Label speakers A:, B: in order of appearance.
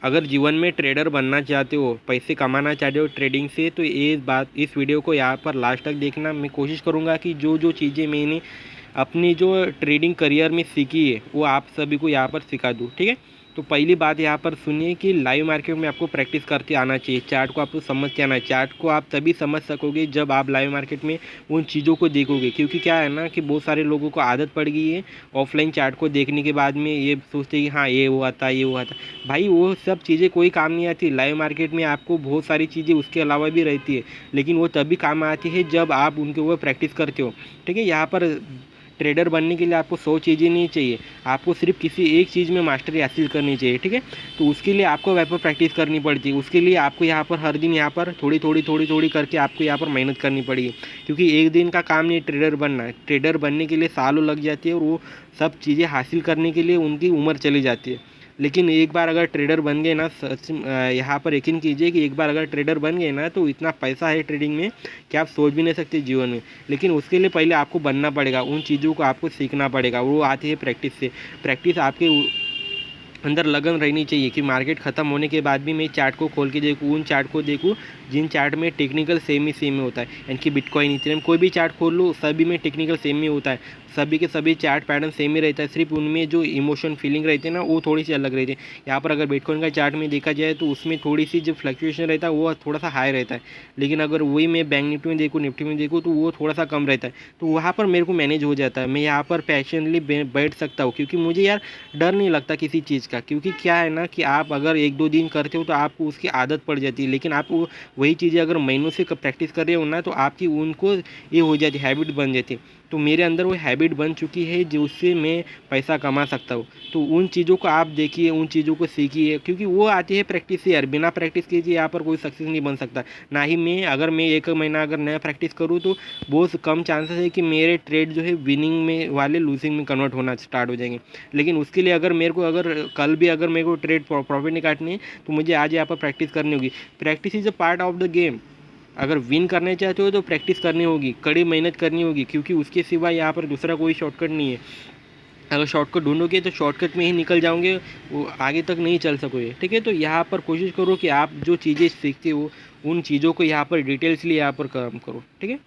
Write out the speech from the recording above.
A: अगर जीवन में ट्रेडर बनना चाहते हो, पैसे कमाना चाहते हो ट्रेडिंग से, तो ये बात, इस वीडियो को यहाँ पर लास्ट तक देखना। मैं कोशिश करूँगा कि जो जो चीज़ें मैंने अपनी जो ट्रेडिंग करियर में सीखी है वो आप सभी को यहाँ पर सिखा दूँ, ठीक है। तो पहली बात यहाँ पर सुनिए कि लाइव मार्केट में आपको प्रैक्टिस करते आना चाहिए। चार्ट को आपको समझ के आना है। चार्ट को आप तभी समझ सकोगे जब आप लाइव मार्केट में उन चीज़ों को देखोगे, क्योंकि क्या है ना कि बहुत सारे लोगों को आदत पड़ गई है ऑफलाइन चार्ट को देखने के बाद में ये सोचते हैं कि हाँ ये हुआ था ये हुआ था। भाई वो सब चीज़ें कोई काम नहीं आती। लाइव मार्केट में आपको बहुत सारी चीज़ें उसके अलावा भी रहती है, लेकिन वो तभी काम आती है जब आप उनके ऊपर प्रैक्टिस करते हो, ठीक है। यहाँ पर ट्रेडर बनने के लिए आपको 100 चीज़ें नहीं चाहिए, आपको सिर्फ किसी एक चीज़ में मास्टरी हासिल करनी चाहिए, ठीक है। तो उसके लिए आपको वहाँ पर प्रैक्टिस करनी पड़ती है। उसके लिए आपको यहाँ पर हर दिन यहाँ पर थोड़ी थोड़ी थोड़ी थोड़ी करके आपको यहाँ पर मेहनत करनी पड़ेगी, क्योंकि एक दिन का काम नहीं ट्रेडर बनना। ट्रेडर बनने के लिए सालों लग जाती है और वो सब चीज़ें हासिल करने के लिए उनकी उम्र चली जाती है। लेकिन एक बार अगर ट्रेडर बन गए ना, सच यहाँ पर यकीन कीजिए कि एक बार अगर ट्रेडर बन गए ना, तो इतना पैसा है ट्रेडिंग में कि आप सोच भी नहीं सकते जीवन में। लेकिन उसके लिए पहले आपको बनना पड़ेगा, उन चीज़ों को आपको सीखना पड़ेगा। वो आती है प्रैक्टिस से। प्रैक्टिस आपके अंदर लगन रहनी चाहिए कि मार्केट ख़त्म होने के बाद भी मैं चार्ट को खोल के देखूँ, उन चार्ट को देखूँ जिन चार्ट में टेक्निकल सेम ही होता है। यानी कि बिटकॉइन, इथेरियम, कोई भी चार्ट खोल लो, सभी में टेक्निकल सेम ही होता है। सभी के सभी चार्ट पैटर्न सेम ही रहता है, सिर्फ उनमें जो इमोशन फीलिंग रहती है ना वो थोड़ी सी अलग रहती है। यहाँ पर अगर बिटकॉइन का चार्ट में देखा जाए तो उसमें थोड़ी सी जो फ्लक्चुएशन रहता है वो थोड़ा सा हाई रहता है, लेकिन अगर वही मैं बैंक निफ्टी में देखूँ, निफ्टी में देखूँ, तो वो थोड़ा सा कम रहता है। तो वहाँ पर मेरे को मैनेज हो जाता है, मैं यहाँ पर पैशनली बैठ सकता हूँ, क्योंकि मुझे यार डर नहीं लगता किसी चीज़ का। क्योंकि क्या है ना कि आप अगर 1-2 दिन करते हो तो आपको उसकी आदत पड़ जाती है, लेकिन आप वही चीज़ें अगर महीनों से प्रैक्टिस कर रहे हो ना, तो आपकी उनको ये हो जाती है, हैबिट बन जाती है। तो मेरे अंदर वो हैबिट बन चुकी है जिससे मैं पैसा कमा सकता हूँ। तो उन चीज़ों को आप देखिए, उन चीज़ों को सीखिए, क्योंकि वो आती है प्रैक्टिस से यार। बिना प्रैक्टिस कीजिए यहाँ पर कोई सक्सेस नहीं बन सकता। ना ही मैं, अगर मैं 1 महीना अगर नया प्रैक्टिस करूँ तो बहुत कम चांसेस है कि मेरे ट्रेड जो है विनिंग में वाले लूजिंग में कन्वर्ट होना स्टार्ट हो जाएंगे। लेकिन उसके लिए अगर मेरे को, अगर कल भी अगर मेरे को ट्रेड प्रॉफिट नहीं काटनी है, तो मुझे आज यहाँ पर प्रैक्टिस करनी होगी। Practice is a part of the game. अगर विन करने चाहते हो तो प्रैक्टिस करनी होगी, कड़ी मेहनत करनी होगी, क्योंकि उसके सिवा यहाँ पर दूसरा कोई शॉर्टकट नहीं है। अगर शॉर्टकट ढूंढोगे तो शॉर्टकट में ही निकल जाओगे, वो आगे तक नहीं चल सकोगे, ठीक है। तो यहाँ पर कोशिश करो कि आप जो चीज़ें सीखते हो उन चीज़ों को यहाँ पर डिटेल्सली यहाँ पर काम करो, ठीक है।